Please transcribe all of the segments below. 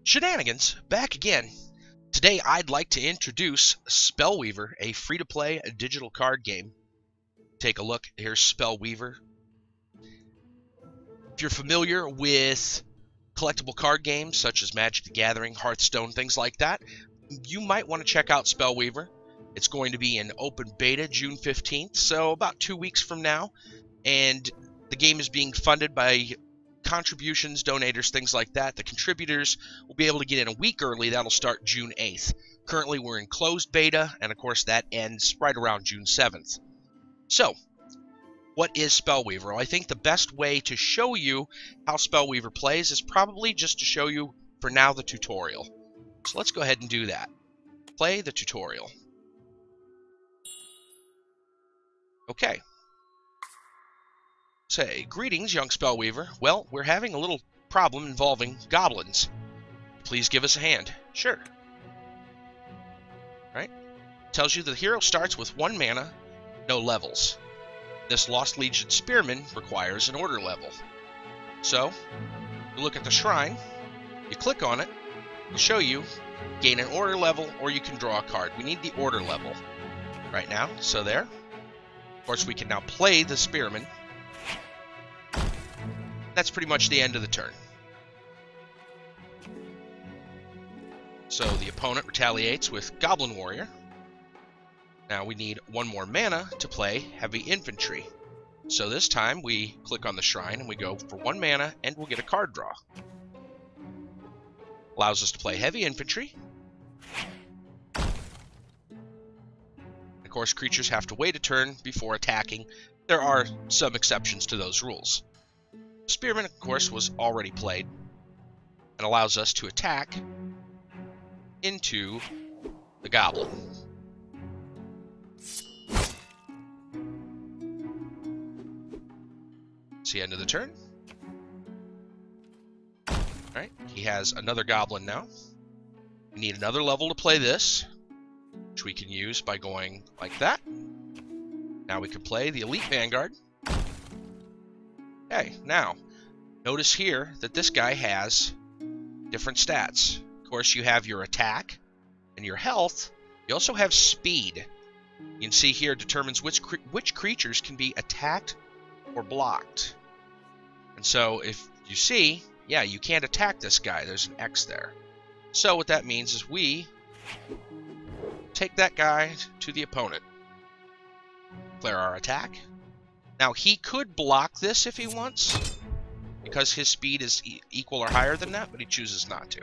Shenanigans, back again. Today I'd like to introduce Spellweaver, a free-to-play digital card game. Take a look, here's Spellweaver. If you're familiar with collectible card games such as Magic the Gathering, Hearthstone, things like that, you might want to check out Spellweaver. It's going to be in open beta June 15th, so about 2 weeks from now, and the game is being funded by contributions, donators, things like that. The contributors will be able to get in a week early. That'll start June 8th. Currently, we're in closed beta, and of course, that ends right around June 7th. So, what is Spellweaver? Well, I think the best way to show you how Spellweaver plays is probably just to show you, for now, the tutorial. So let's go ahead and do that. Play the tutorial. Okay. Say, greetings, young Spellweaver. Well, we're having a little problem involving goblins. Please give us a hand. Sure. Right? Tells you the hero starts with 1 mana, no levels. This Lost Legion Spearman requires an order level. So, you look at the shrine, you click on it, it'll show you gain an order level, or you can draw a card. We need the order level right now, so there. Of course, we can now play the Spearman. That's pretty much the end of the turn. So the opponent retaliates with Goblin Warrior. Now we need 1 more mana to play Heavy Infantry. So this time we click on the shrine and we go for 1 mana and we'll get a card draw. Allows us to play Heavy Infantry. Of course, creatures have to wait a turn before attacking. There are some exceptions to those rules. Spearman, of course, was already played and allows us to attack into the Goblin. It's the end of the turn. Alright, he has another Goblin now. We need another level to play this, which we can use by going like that. Now we can play the Elite Vanguard. Okay, now, notice here that this guy has different stats. Of course, you have your attack and your health. You also have speed. You can see here it determines which creatures can be attacked or blocked. And so, if you see, yeah, you can't attack this guy. There's an X there. So what that means is we take that guy to the opponent. Declare our attack. Now, he could block this if he wants, because his speed is equal or higher than that, but he chooses not to.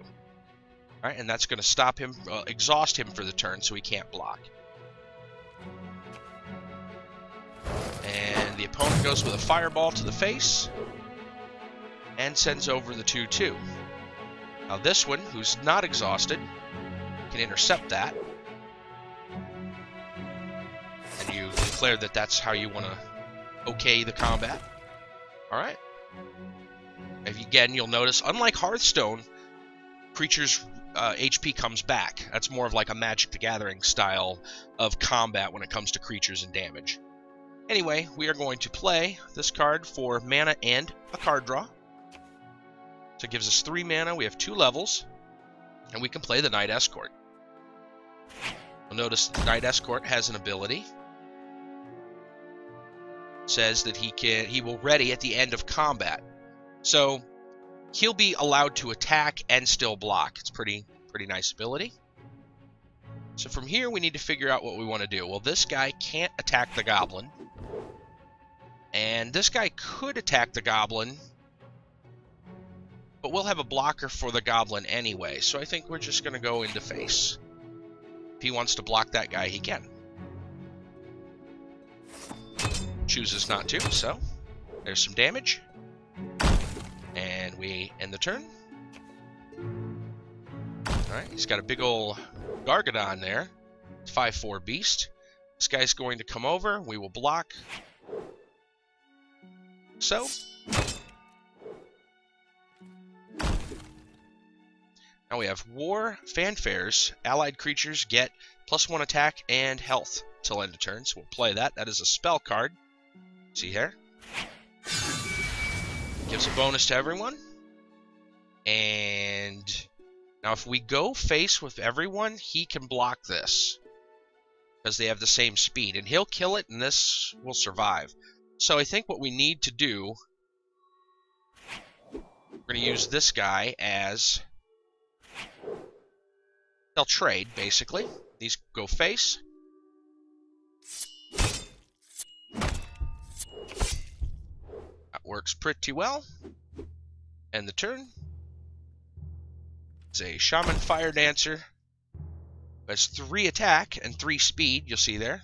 Alright, and that's going to stop him, exhaust him for the turn, so he can't block. And the opponent goes with a fireball to the face, and sends over the 2/2. Now this one, who's not exhausted, can intercept that. And you declare that that's how you want to okay the combat. Alright. Again, you'll notice, unlike Hearthstone, creatures' HP comes back. That's more of like a Magic the Gathering style of combat when it comes to creatures and damage. Anyway, we are going to play this card for mana and a card draw. So it gives us 3 mana, we have 2 levels, and we can play the Knight Escort. You'll notice the Knight Escort has an ability. Says that he will ready at the end of combat. So he'll be allowed to attack and still block. It's pretty nice ability. So from here we need to figure out what we want to do. Well, this guy can't attack the Goblin. And this guy could attack the Goblin, but we'll have a blocker for the Goblin anyway, so I think we're just going to go into face. If he wants to block that guy, he can. Chooses not to, so there's some damage. And we end the turn. Alright, he's got a big ol' Gargadon there. 5/4 beast. This guy's going to come over. We will block. So. Now we have War, Fanfares. Allied creatures get +1 attack and health till end of turn, so we'll play that. That is a spell card. See here? Gives a bonus to everyone. And Now, if we go face with everyone, he can block this because they have the same speed, and he'll kill it, and this will survive. So I think what we need to do, we're going to use this guy as, they'll trade, basically. These go face. That works pretty well. And the turn is a Shaman Fire Dancer. That's 3 attack and 3 speed, you'll see there.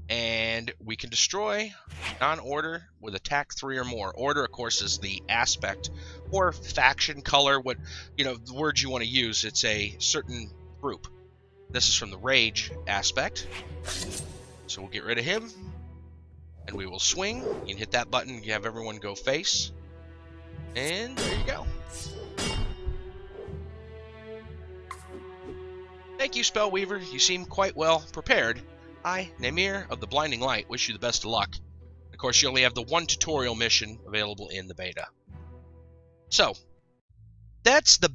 And we can destroy non-order with attack 3 or more. Order, of course, is the aspect or faction, color, what, you know, the words you want to use. It's a certain group. This is from the rage aspect. So we'll get rid of him. And we will swing. You can hit that button, you have everyone go face. And there you go. Thank you, Spellweaver. You seem quite well prepared. I, Namir of the Blinding Light, wish you the best of luck. Of course, you only have the 1 tutorial mission available in the beta. So, that's the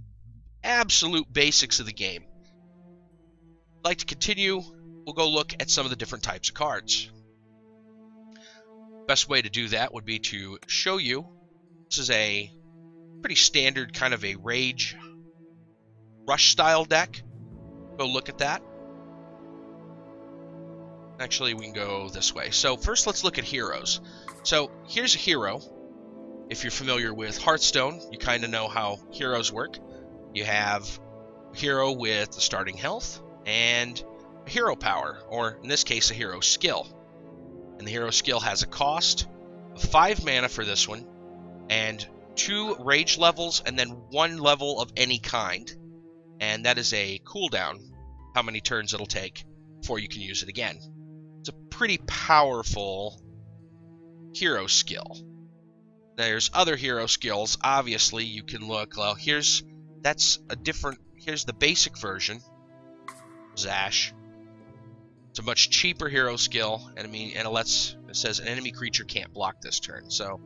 absolute basics of the game. I'd like to continue. We'll go look at some of the different types of cards. Best way to do that would be to show you. This is a pretty standard kind of a rage rush style deck. Go look at that. Actually, we can go this way. So first, let's look at heroes. So here's a hero. If you're familiar with Hearthstone, you kind of know how heroes work. You have a hero with the starting health and a hero power, or in this case, a hero skill. And the hero skill has a cost of 5 mana for this one, and 2 rage levels, and then 1 level of any kind. And that is a cooldown, how many turns it'll take before you can use it again. It's a pretty powerful hero skill. There's other hero skills. Obviously, you can look, well, here's the basic version, Zash. It's a much cheaper hero skill, and it says an enemy creature can't block this turn. So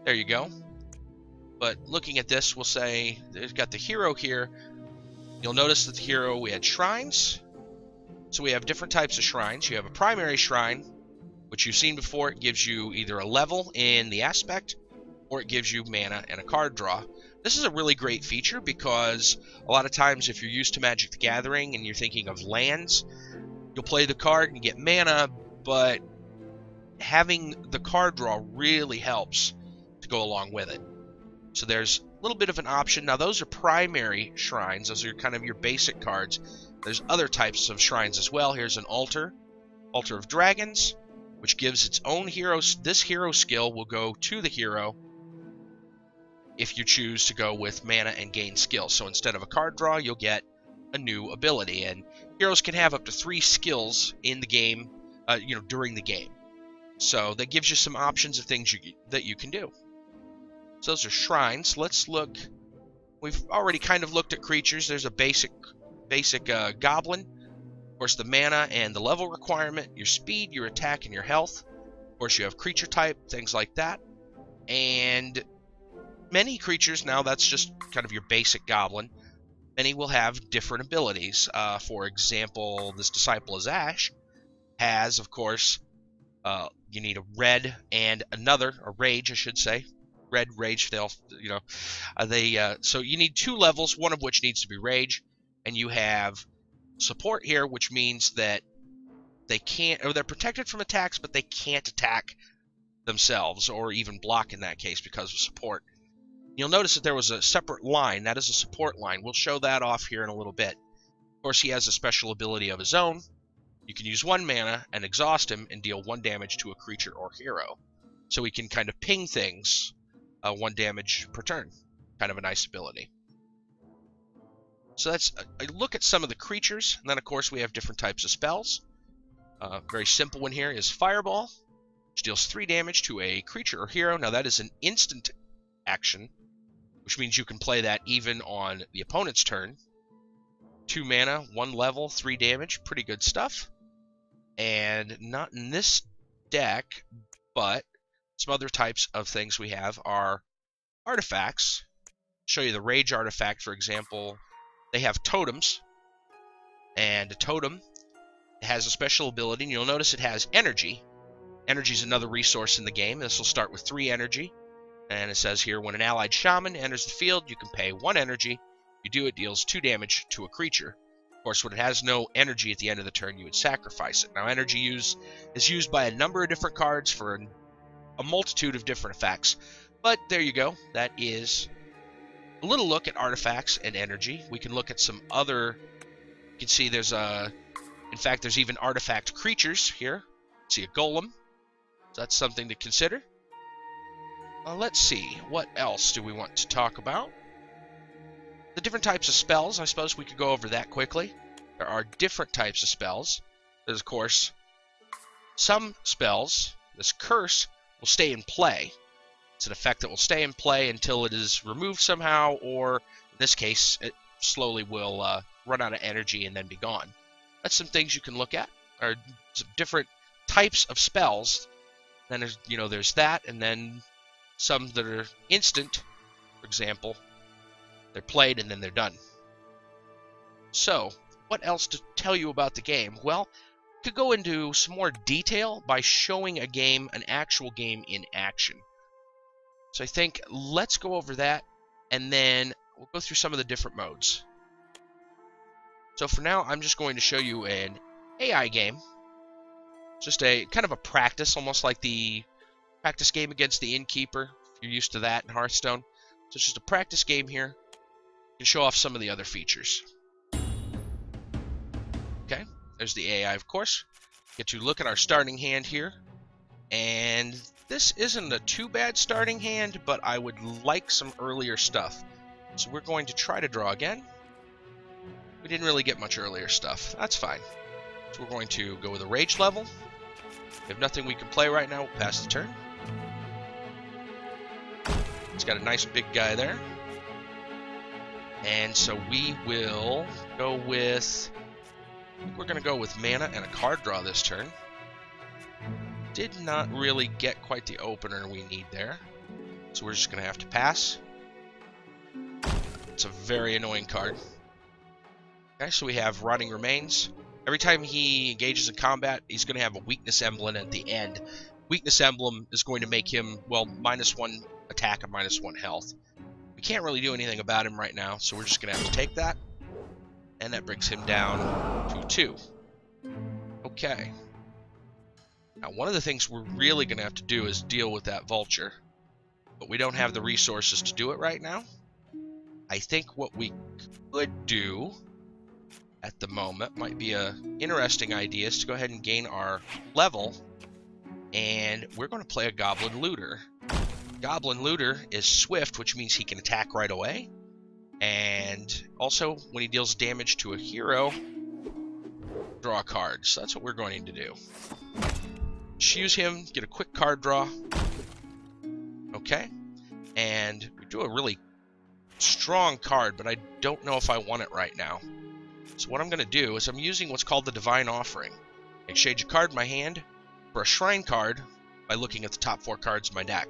there you go. But looking at this, we'll say they've got the hero here. You'll notice that the hero, we had shrines. So we have different types of shrines. You have a primary shrine, which you've seen before. It gives you either a level in the aspect, or it gives you mana and a card draw. This is a really great feature because a lot of times if you're used to Magic the Gathering and you're thinking of lands, you'll play the card and get mana, but having the card draw really helps to go along with it. So there's a little bit of an option. Now those are primary shrines. Those are kind of your basic cards. There's other types of shrines as well. Here's an altar. Altar of Dragons, which gives its own hero. This hero skill will go to the hero if you choose to go with mana and gain skill. So instead of a card draw, you'll get a new ability. And heroes can have up to 3 skills in the game, during the game. So that gives you some options of things that you can do. So those are shrines. Let's look. We've already kind of looked at creatures. There's a basic goblin. Of course, the mana and the level requirement, your speed, your attack, and your health. Of course, you have creature type, things like that. And many creatures, now that's just kind of your basic goblin. Many will have different abilities. For example, this Disciple of Zash has, of course, you need a red and a rage, I should say. Red, rage, so you need 2 levels, one of which needs to be rage, and you have support here, which means that they can't, or they're protected from attacks, but they can't attack themselves, or even block in that case because of support. You'll notice that there was a separate line. That is a support line. We'll show that off here in a little bit. Of course, he has a special ability of his own. You can use 1 mana and exhaust him and deal 1 damage to a creature or hero. So he can kind of ping things 1 damage per turn. Kind of a nice ability. So that's a look at some of the creatures. And then, of course, we have different types of spells. Very simple one here is Fireball, which deals 3 damage to a creature or hero. Now, that is an instant action, which means you can play that even on the opponent's turn. 2 mana, 1 level, 3 damage. Pretty good stuff. And not in this deck, but some other types of things we have are artifacts. Show you the Rage artifact, for example. they have totems, and a totem has a special ability, and you'll notice it has energy. Energy is another resource in the game. This will start with 3 energy, and it says here, when an allied shaman enters the field, you can pay 1 energy. You do, it deals 2 damage to a creature. Of course, when it has no energy at the end of the turn, you would sacrifice it. Now, energy is used by a number of different cards for a multitude of different effects. But there you go. That is a little look at artifacts and energy. We can look at some other... You can see there's in fact, there's even artifact creatures here. See a golem. So that's something to consider. Let's see. What else do we want to talk about? The different types of spells, I suppose we could go over that quickly. There are different types of spells. There's, of course, some spells. This curse will stay in play. It's an effect that will stay in play until it is removed somehow, or in this case, it slowly will run out of energy and then be gone. That's some things you can look at. There are some different types of spells. Then there's that, and then some that are instant. For example, they're played and then they're done. So, what else to tell you about the game? Well, I could go into some more detail by showing an actual game in action. So I think let's go over that, and then we'll go through some of the different modes. So for now, I'm just going to show you an AI game. Just a kind of a practice, almost like the practice game against the Innkeeper. If you're used to that in Hearthstone. So it's just a practice game here. To show off some of the other features. Okay, there's the AI, of course. Get to look at our starting hand here. And this isn't a too bad starting hand, but I would like some earlier stuff. So we're going to try to draw again. We didn't really get much earlier stuff. That's fine. So we're going to go with a rage level. We have nothing we can play right now. We'll pass the turn. It's got a nice big guy there. And so we will go with... I think we're going to go with mana and a card draw this turn. Did not really get quite the opener we need there. So we're just going to have to pass. It's a very annoying card. Okay, so we have Rotting Remains. Every time he engages in combat, he's going to have a weakness emblem at the end. Weakness emblem is going to make him, well, -1 attack and -1 health. We can't really do anything about him right now, so we're just going to have to take that. And that brings him down to 2. Okay. Now, one of the things we're really going to have to do is deal with that vulture. But we don't have the resources to do it right now. I think what we could do at the moment might be an interesting idea is to go ahead and gain our level. And we're going to play a Goblin Looter. Goblin Looter is swift, which means he can attack right away. And also, when he deals damage to a hero, draw a card. So that's what we're going to do. Just use him, get a quick card draw. Okay. And we do a really strong card, but I don't know if I want it right now. So what I'm going to do is I'm using what's called the Divine Offering. I exchange a card in my hand for a shrine card by looking at the top 4 cards in my deck.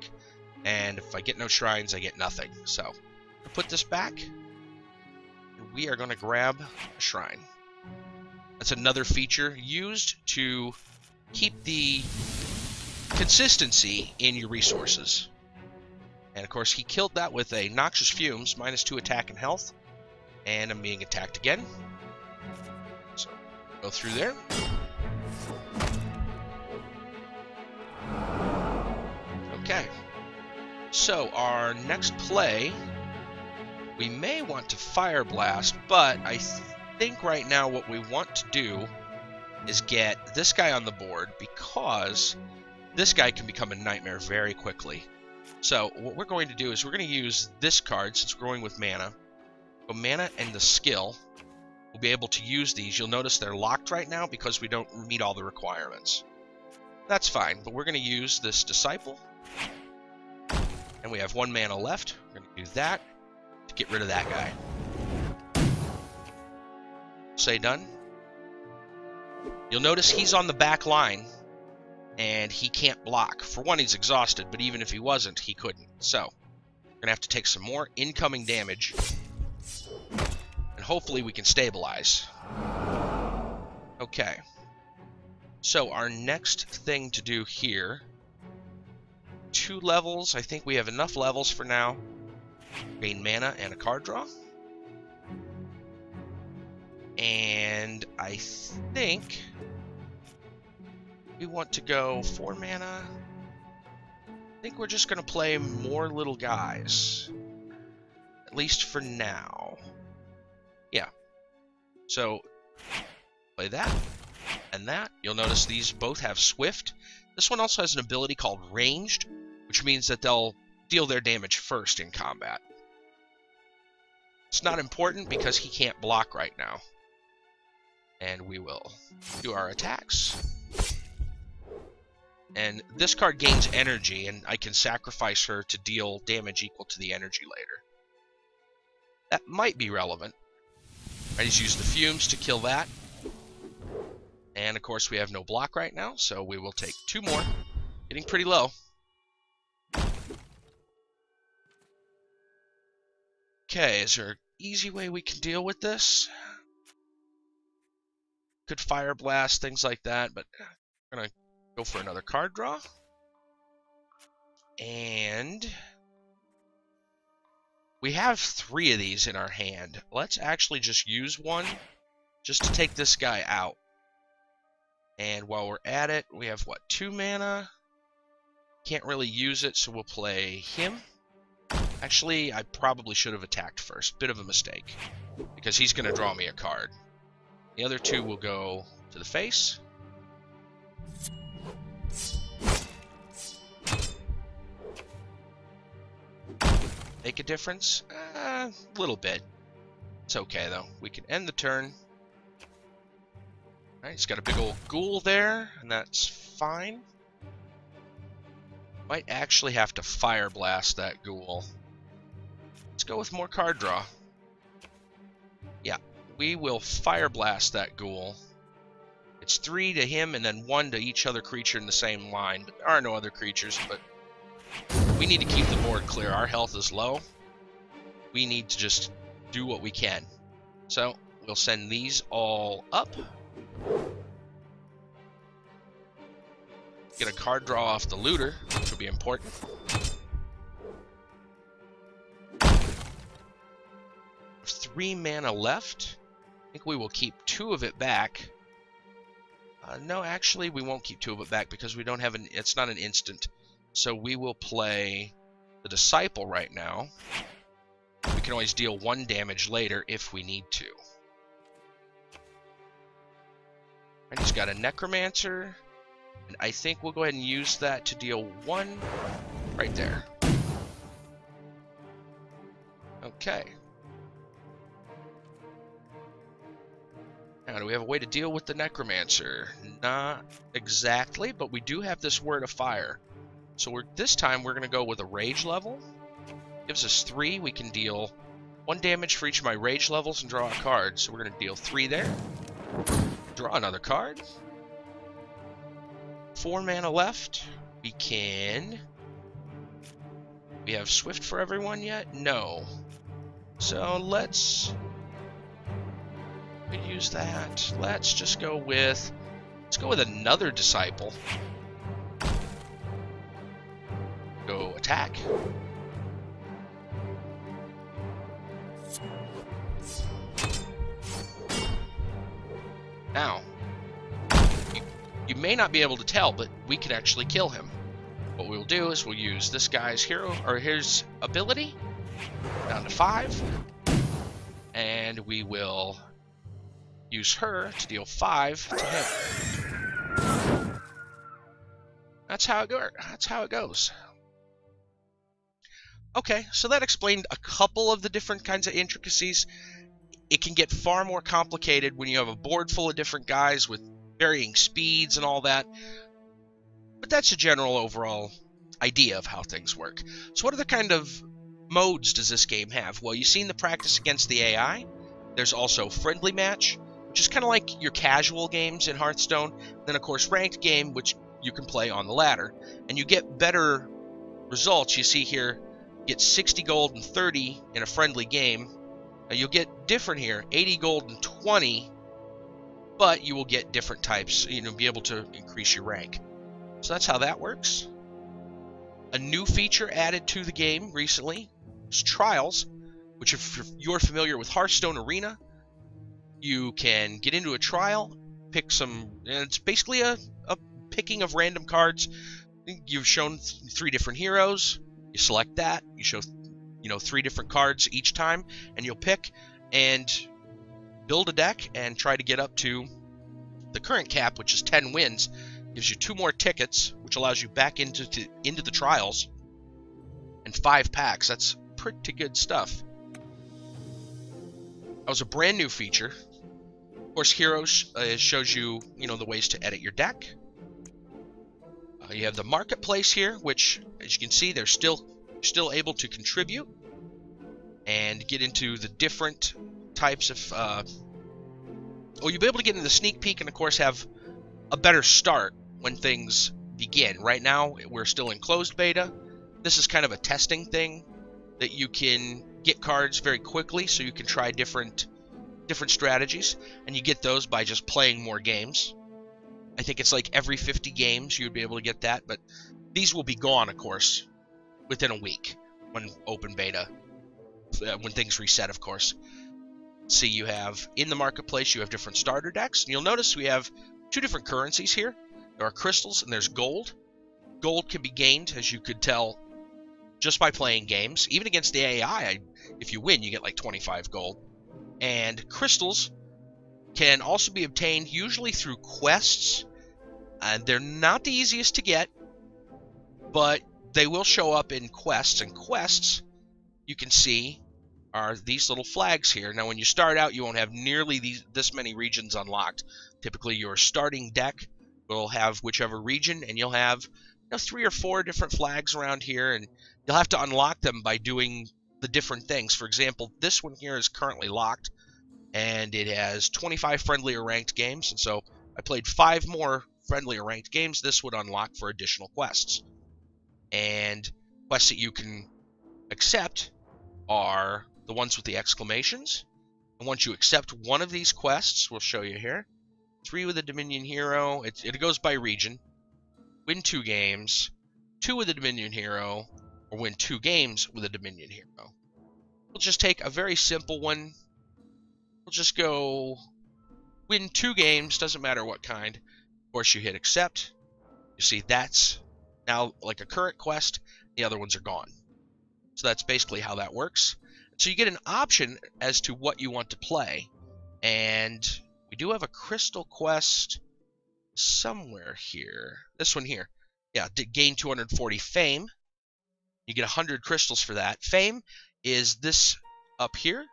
And if I get no shrines, I get nothing. So I'll put this back. And we are going to grab a shrine. That's another feature used to keep the consistency in your resources. And of course, he killed that with a Noxious Fumes, -2 attack and health. And I'm being attacked again. So, go through there. Okay. So, our next play, we may want to Fire Blast, but I think right now what we want to do is get this guy on the board, because this guy can become a nightmare very quickly. So, what we're going to do is we're going to use this card, since we're going with mana. So, mana and the skill. We'll be able to use these. You'll notice they're locked right now because we don't meet all the requirements. That's fine, but we're going to use this Disciple. And we have 1 mana left. We're going to do that to get rid of that guy. Say done. You'll notice he's on the back line, and he can't block. For one, he's exhausted, but even if he wasn't, he couldn't. So, we're going to have to take some more incoming damage. And hopefully we can stabilize. Okay. So our next thing to do here, 2 levels. I think we have enough levels for now. Gain mana and a card draw. And I think we want to go 4 mana. I think we're just going to play more little guys. At least for now. Yeah. So, play that and that. You'll notice these both have Swift. This one also has an ability called Ranged, which means that they'll deal their damage first in combat. It's not important because he can't block right now. And we will do our attacks. And this card gains energy, and I can sacrifice her to deal damage equal to the energy later. That might be relevant. I just use the fumes to kill that. And of course we have no block right now, so we will take 2 more. Getting pretty low. Okay, is there an easy way we can deal with this? Could Fire Blast, things like that, but I'm going to go for another card draw. And we have 3 of these in our hand. Let's actually just use one just to take this guy out. And while we're at it, we have, what, 2 mana? Can't really use it, so we'll play him. Actually, I probably should have attacked first. Bit of a mistake, because he's going to draw me a card. The other 2 will go to the face. Make a difference? A little bit. It's okay, though. We can end the turn. Alright, he's got a big old ghoul there, and that's fine. Might actually have to Fire Blast that ghoul. Let's go with more card draw. Yeah, we will Fire Blast that ghoul. It's 3 to him and then 1 to each other creature in the same line. But there are no other creatures, but we need to keep the board clear. Our health is low. We need to just do what we can. So we'll send these all up. Get a card draw off the looter, which will be important. 3 mana left. I think we will keep 2 of it back. No, actually, we won't keep 2 of it back because we don't have an. It's not an instant. So we will play the Disciple right now. We can always deal 1 damage later if we need to. And he's got a Necromancer. And I think we'll go ahead and use that to deal 1 right there. Okay. Now, do we have a way to deal with the Necromancer? Not exactly, but we do have this Word of Fire. So this time we're going to go with a Rage level. Gives us 3. We can deal 1 damage for each of my Rage levels and draw a card. So we're going to deal 3 there. Draw another card. 4 mana left. We can... We have Swift for everyone yet? No. So let's use that. Let's just go with... Let's go with another Disciple. Go attack. Now, you may not be able to tell, but we can actually kill him. What we'll do is we'll use this guy's hero, or his ability, down to 5, and we will use her to deal 5 to him. That's how it goes. Okay, so that explained a couple of the different kinds of intricacies. It can get far more complicated when you have a board full of different guys with varying speeds and all that. But that's a general overall idea of how things work. So what other kind of modes does this game have? Well, you've seen the practice against the AI. There's also friendly match, which is kind of like your casual games in Hearthstone. Then, of course, ranked game, which you can play on the ladder. And you get better results. You see here, get 60 gold and 30 in a friendly game. Now, you'll get different here, 80 gold and 20, but you will get different types, be able to increase your rank. So that's how that works. A new feature added to the game recently is Trials, which if you're familiar with Hearthstone Arena, you can get into a trial, pick some, and it's basically a picking of random cards. You've shown 3 different heroes, you select that, you show 3 different cards each time, and you'll pick and build a deck and try to get up to the current cap, which is 10 wins. Gives you 2 more tickets, which allows you back into the trials, and 5 packs. That's pretty good stuff. That was a brand new feature. Of course, Heroes shows you, the ways to edit your deck. You have the marketplace here, which, as you can see, they're still able to contribute and get into the different types of. You'll be able to get into the sneak peek and, of course, have a better start when things begin. Right now, we're still in closed beta. This is kind of a testing thing that you can get cards very quickly, so you can try different strategies, and you get those by just playing more games. I think it's like every 50 games you'd be able to get that, but these will be gone, of course, within a week when open beta, when things reset, of course. See, you have in the marketplace, you have different starter decks, and you'll notice we have 2 different currencies here. There are crystals and there's gold. Gold can be gained, as you could tell, just by playing games. Even against the AI, if you win, you get like 25 gold. And crystals can also be obtained usually through quests. And they're not the easiest to get, but they will show up in quests. And quests, you can see, are these little flags here. Now, when you start out, you won't have nearly this many regions unlocked. Typically, your starting deck will have whichever region, and you'll have 3 or 4 different flags around here, and you'll have to unlock them by doing the different things. For example, this one here is currently locked, and it has 25 friendly or ranked games, and so I played 5 more friendly or ranked games. This would unlock for additional quests. And quests that you can accept are the ones with the exclamations. And once you accept one of these quests, we'll show you here, 3 with a Dominion hero. It goes by region. Win 2 games, 2 with a Dominion hero, or win 2 games with a Dominion hero. We'll just take a very simple one. We'll just go win 2 games, doesn't matter what kind. Of course, you hit accept. You see, that's now like a current quest. The other ones are gone. So that's basically how that works. So you get an option as to what you want to play. And we do have a crystal quest somewhere here. This one here. Yeah, gain 240 fame. You get 100 crystals for that. Fame is this up here.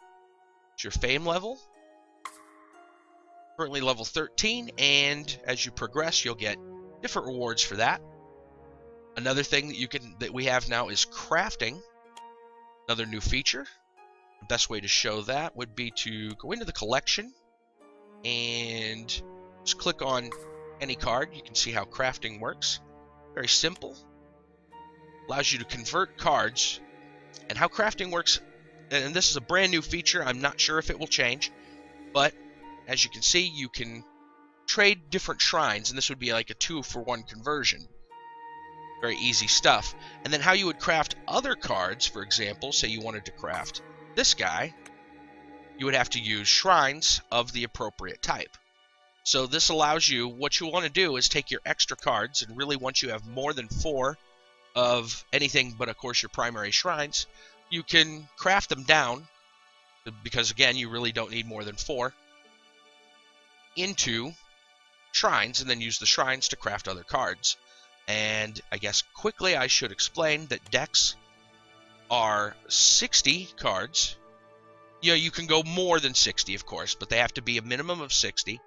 It's your fame level. Currently level 13, and as you progress, you'll get different rewards for that. Another thing that we have now is crafting. Another new feature. The best way to show that would be to go into the collection and just click on any card. You can see how crafting works. Very simple. Allows you to convert cards. And how crafting works, and this is a brand new feature, I'm not sure if it will change, but as you can see, you can trade different shrines, and this would be like a 2-for-1 conversion. Very easy stuff. And then how you would craft other cards, for example, say you wanted to craft this guy, you would have to use shrines of the appropriate type. So this allows you, what you want to do is take your extra cards, and really once you have more than 4 of anything but, of course, your primary shrines, you can craft them down, because, again, you really don't need more than 4, into shrines, and then use the shrines to craft other cards. And I guess quickly I should explain that decks are 60 cards. You can go more than 60, of course, but they have to be a minimum of 60.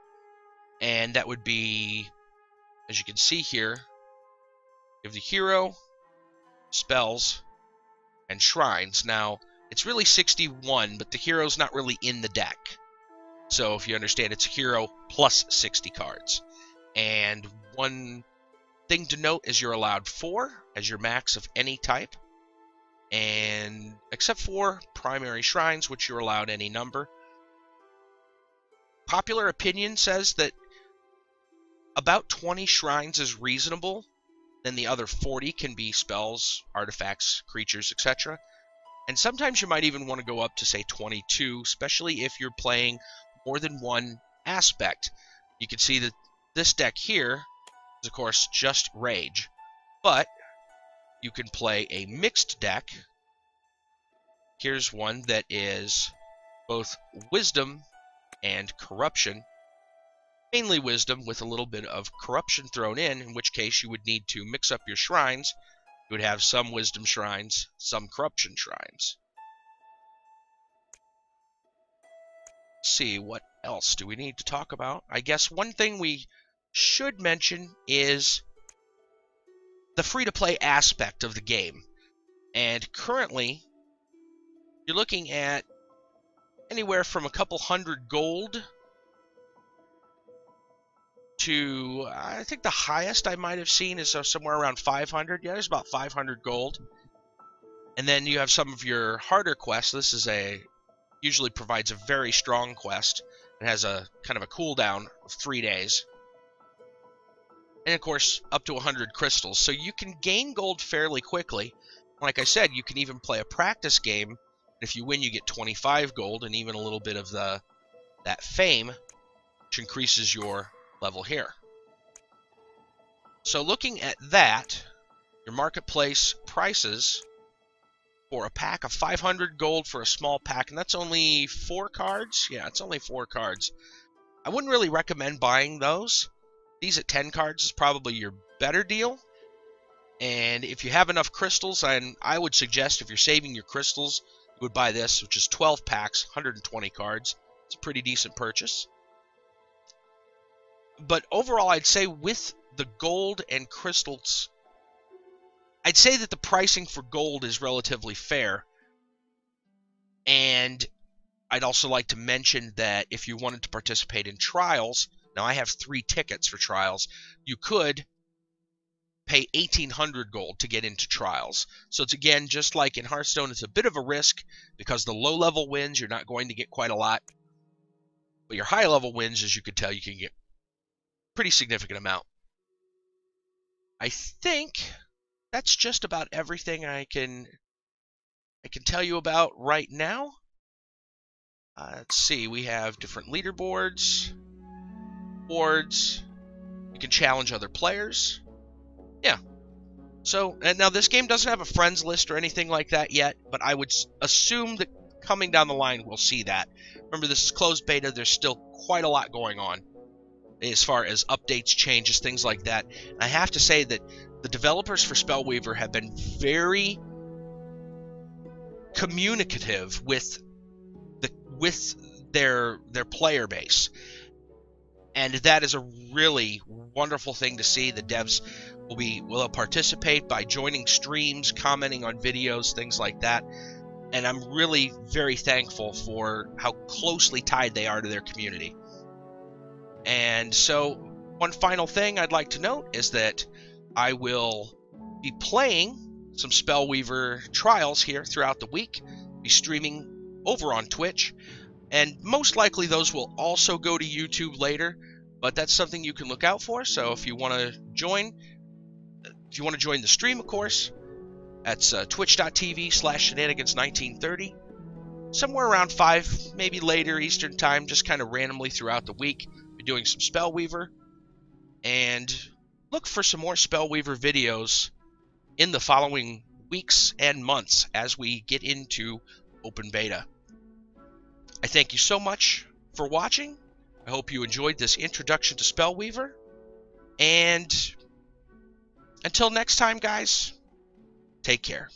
And that would be, as you can see here, you have the hero, spells, and shrines. Now, it's really 61, but the hero's not really in the deck. So if you understand, it's a hero plus 60 cards. And one thing to note is you're allowed 4 as your max of any type. and except for primary shrines, which you're allowed any number. Popular opinion says that about 20 shrines is reasonable. Then the other 40 can be spells, artifacts, creatures, etc. And sometimes you might even want to go up to, say, 22, especially if you're playing more than one aspect. You can see that this deck here is, of course, just Rage. But you can play a mixed deck. Here's one that is both Wisdom and Corruption. Mainly Wisdom with a little bit of Corruption thrown in which case you would need to mix up your shrines. You would have some Wisdom shrines, some Corruption shrines. Let's see, what else do we need to talk about? I guess one thing we should mention is the free-to-play aspect of the game. And currently, you're looking at anywhere from a couple hundred gold to, I think the highest I might have seen is somewhere around 500. Yeah, there's about 500 gold. And then you have some of your harder quests. This is usually provides a very strong quest. It has a kind of a cooldown of 3 days. And of course, up to 100 crystals. So you can gain gold fairly quickly. Like I said, you can even play a practice game. If you win, you get 25 gold and even a little bit of that fame, which increases your level here. So looking at that, your marketplace prices for a pack of 500 gold for a small pack, and that's only 4 cards? Yeah, it's only 4 cards. I wouldn't really recommend buying those. These at 10 cards is probably your better deal. And if you have enough crystals, and I would suggest if you're saving your crystals, you would buy this, which is 12 packs, 120 cards. It's a pretty decent purchase. But overall, I'd say with the gold and crystals, I'd say that the pricing for gold is relatively fair. And I'd also like to mention that if you wanted to participate in trials, now I have 3 tickets for trials, you could pay 1,800 gold to get into trials. So it's, again, just like in Hearthstone, it's a bit of a risk because the low-level wins, you're not going to get quite a lot. But your high-level wins, as you could tell, you can get a pretty significant amount. I think that's just about everything I can tell you about right now. Let's see, we have different leaderboards, boards. You can challenge other players. Yeah. So, and now this game doesn't have a friends list or anything like that yet, but I would assume that coming down the line we'll see that. Remember, this is closed beta. There's still quite a lot going on as far as updates, changes, things like that. And I have to say that the developers for Spellweaver have been very communicative with their player base. And that is a really wonderful thing to see. The devs will participate by joining streams, commenting on videos, things like that. And I'm really very thankful for how closely tied they are to their community. And so, one final thing I'd like to note is that I will be playing some Spellweaver trials here throughout the week, be streaming over on Twitch, and most likely those will also go to YouTube later, but that's something you can look out for. So if you want to join, the stream, of course, that's twitch.tv/shenanigans1930. Somewhere around 5, maybe later Eastern time, just kind of randomly throughout the week, be doing some Spellweaver. And look for some more Spellweaver videos in the following weeks and months as we get into open beta. I thank you so much for watching. I hope you enjoyed this introduction to Spellweaver. And until next time, guys, take care.